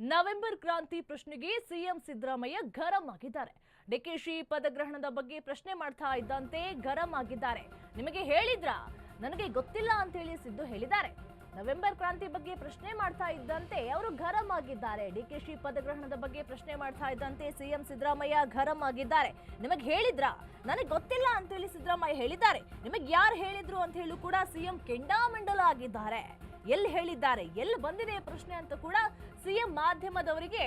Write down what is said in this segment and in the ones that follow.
November ಕ್ರಾಂತಿ ಪ್ರಶ್ನೆಗೆ CM Siddaramaiah ಗರಂ ಆಗಿದ್ದಾರೆ. ಡಿಕೆಶಿ ಪದಗ್ರಹಣದ ಬಗ್ಗೆ ಪ್ರಶ್ನೆ ಮಾಡ್ತಾ ಇದ್ದಂತೆ ಗರಂ ಆಗಿದ್ದಾರೆ. ನಿಮಗೆ ಹೇಳಿದ್ರಾ? ನನಗೆ ಗೊತ್ತಿಲ್ಲ ಅಂತ ಹೇಳಿ ಸಿದ್ದು ಹೇಳಿದ್ದಾರೆ. ನವೆಂಬರ್ ಕ್ರಾಂತಿ ಬಗ್ಗೆ ಪ್ರಶ್ನೆ ಮಾಡ್ತಾ ಇದ್ದಂತೆ ಅವರು ಗರಂ ಆಗಿದ್ದಾರೆ. ಡಿಕೆಶಿ ಪದಗ್ರಹಣದ ಬಗ್ಗೆ ಪ್ರಶ್ನೆ ಮಾಡ್ತಾ ಇದ್ದಂತೆ ಸಿಎಂ ಸಿದ್ದರಾಮಯ್ಯ ಗರಂ ಆಗಿದ್ದಾರೆ. ನಿಮಗೆ ಹೇಳಿದ್ರಾ? ನನಗೆ ಗೊತ್ತಿಲ್ಲ ಅಂತ ಹೇಳಿ ಸಿದ್ದರಾಮಯ್ಯ ಹೇಳಿದ್ದಾರೆ. ನಿಮಗೆ ಯಾರು ಹೇಳಿದ್ರು ಅಂತ ಹೇಳಿ ಕೂಡ ಸಿಎಂ ಕೆಂಡಾಮಂಡಲ ಆಗಿದ್ದಾರೆ. ಎಲ್ಲಿ ಹೇಳಿದ್ದಾರೆ, ಎಲ್ಲಿ ಬಂದಿದೆ ಪ್ರಶ್ನೆ ಅಂತ ಕೂಡ ಸಿಎಂ ಮಾಧ್ಯಮದವರಿಗೆ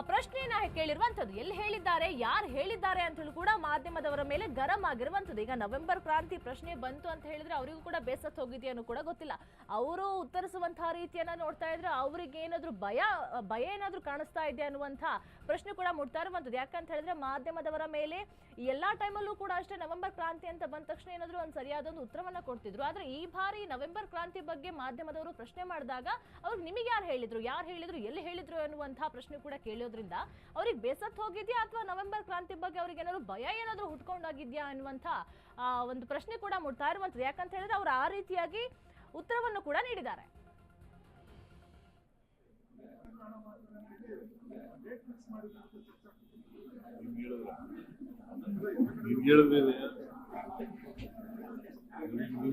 ಪ್ರಶ್ನೆಯನ್ನ ಕೇಳಿರುವಂತದ್ದು. ಎಲ್ಲಿ ಹೇಳಿದ್ದಾರೆ, ಯಾರು ಹೇಳಿದ್ದಾರೆ ಅಂತ ಹೇಳಿ ಕೂಡ ಮಾಧ್ಯಮದವರ ಮೇಲೆ ಗರಂ ಆಗಿರುವಂತದ್ದು. ಈಗ ನವೆಂಬರ್ ಕ್ರಾಂತಿ ಪ್ರಶ್ನೆ ಬಂತು ಅಂತ ಹೇಳಿದ್ರೆ ಅವರಿಗೂ ಕೂಡ ಬೇಸತ್ತು ಹೋಗಿದೆಯನ್ನೂ ಕೂಡ ಗೊತ್ತಿಲ್ಲ. ಅವರು ಉತ್ತರಿಸುವಂತಹ ರೀತಿಯನ್ನ ನೋಡ್ತಾ ಇದ್ರೆ ಅವರಿಗೆ ಏನಾದ್ರೂ ಭಯ ಏನಾದ್ರೂ ಕಾಣಿಸ್ತಾ ಇದೆ ಅನ್ನುವಂಥ ಪ್ರಶ್ನೆ ಕೂಡ ಮೂಡ್ತಾ ಇರುವಂತದ್ದು. ಯಾಕಂತ ಹೇಳಿದ್ರೆ ಮಾಧ್ಯಮದವರ ಮೇಲೆ ಎಲ್ಲಾ ಟೈಮಲ್ಲೂ ಕೂಡ ಅಷ್ಟೇ ನವೆಂಬರ್ ಕ್ರಾಂತಿ ಅಂತ ಬಂದ ತಕ್ಷಣ ಏನಾದ್ರೂ ಒಂದು ಸರಿಯಾದ ಒಂದು ಉತ್ತರವನ್ನ ಕೊಡ್ತಿದ್ರು. ಆದ್ರೆ ಈ ಬಾರಿ ನವೆಂಬರ್ ಕ್ರಾಂತಿ ಬಗ್ಗೆ ಮಾಧ್ಯಮದವರು ಪ್ರಶ್ನೆ ಮಾಡಿದಾಗ ಅವ್ರಿಗೆ ನಿಮಗೆ ಯಾರು ಹೇಳಿದ್ರು, ಎಲ್ಲಿ ಹೇಳಿದ್ರು ಅನ್ನುವಂತಹ ಪ್ರಶ್ನೆ ಕೂಡ ಕೇಳೋದ್ರಿಂದ ಅವ್ರಿಗೆ ಬೇಸತ್ತು ಹೋಗಿದ್ಯಾ ಅಥವಾ ನವೆಂಬರ್ ಕ್ರಾಂತಿ ಬಗ್ಗೆ ಅವ್ರಿಗೆ ಏನಾದ್ರು ಭಯ ಏನಾದ್ರು ಹುಟ್ಕೊಂಡಾಗಿದ್ಯಾ ಅನ್ನುವಂಥ ಒಂದು ಪ್ರಶ್ನೆ ಕೂಡ ಮೂಡ್ತಾ ಇರುವಂತದ್ದು. ಯಾಕಂತ ಹೇಳಿದ್ರೆ ಅವ್ರು ಆ ರೀತಿಯಾಗಿ ಉತ್ತರವನ್ನು ಕೂಡ ನೀಡಿದ್ದಾರೆ.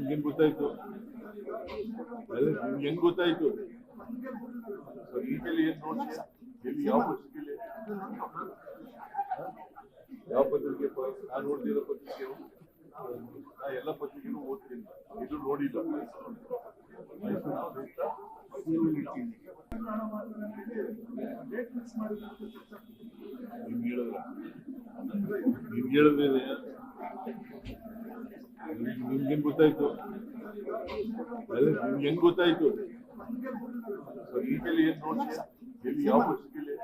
ನಿಮ್ಗೇನ್ ಗೊತ್ತಾಯ್ತು? ಹೆಂಗ್ ಗೊತ್ತಾಯ್ತು? ಈಗಲೇ ಏನ್ ನೋಡಿ ಎಲ್ಲಿ ಯಾವ ಪತ್ರಿಕೆಯಲ್ಲಿ ಯಾವ ಪತ್ರಿಕೆ ನಾನು ನೋಡ್ತಿರೋ ಪತ್ರಿಕೆ ನಾ ಎಲ್ಲ ಪತ್ರಿಕೆನೂ ಓದ್ತೀನಿ. ಇದು ನೋಡಿಲ್ಲ. ನೀವ್ ಹೇಳಿದ್ರೆ ನಿಮ್ಗೇನ್ ಗೊತ್ತಾಯ್ತು? ಹೆಂಗ್ ಗೊತ್ತಾಯ್ತು? ಈಗಲೇ ಏನ್ ನೋಡಿ ಎಲ್ಲಿ ಯಾವ ಪತ್ರಿಕೆಯಲ್ಲಿ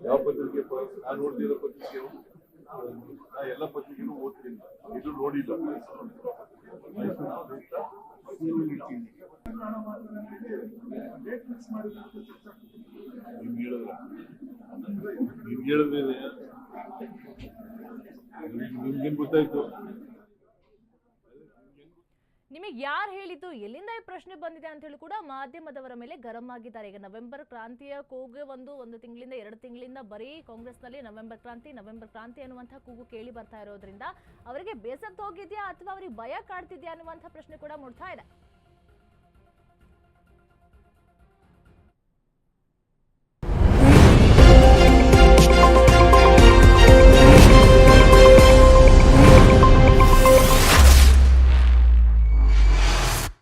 ಯಾವ ಪತ್ರಿಕೆ ನಾನು ನೋಡ್ತಿರೋ ಪತ್ರಿಕೆ ನಾ ಎಲ್ಲ ಪತ್ರಿಕೆನೂ ಓದ್ತೀನಿ. ಇದು ನೋಡಿಲ್ಲ. ನೀವ್ ಹೇಳಿದ್ರೆ ನಿಮ್ಗೇನ್ ಗೊತ್ತಾಯ್ತು? ನಿಮಗೆ ಯಾರು ಹೇಳಿದ್ದು, ಎಲ್ಲಿಂದ ಈ ಪ್ರಶ್ನೆ ಬಂದಿದೆ ಅಂತ ಹೇಳಿ ಕೂಡ ಮಾಧ್ಯಮದವರ ಮೇಲೆ ಗರಂ ಆಗಿದ್ದಾರೆ. ಈಗ ನವೆಂಬರ್ ಕ್ರಾಂತಿಯ ಕೂಗು ಒಂದು ತಿಂಗಳಿಂದ 2 ತಿಂಗಳಿಂದ ಬರೀ ಕಾಂಗ್ರೆಸ್ನಲ್ಲಿ ನವೆಂಬರ್ ಕ್ರಾಂತಿ ಅನ್ನುವಂಥ ಕೂಗು ಕೇಳಿ ಬರ್ತಾ ಇರೋದ್ರಿಂದ ಅವರಿಗೆ ಬೇಸತ್ತು ಹೋಗಿದ್ಯಾ ಅಥವಾ ಅವರಿಗೆ ಭಯ ಕಾಡ್ತಿದ್ಯಾ ಅನ್ನುವಂಥ ಪ್ರಶ್ನೆ ಕೂಡ ಮೂಡ್ತಾ ಇದೆ.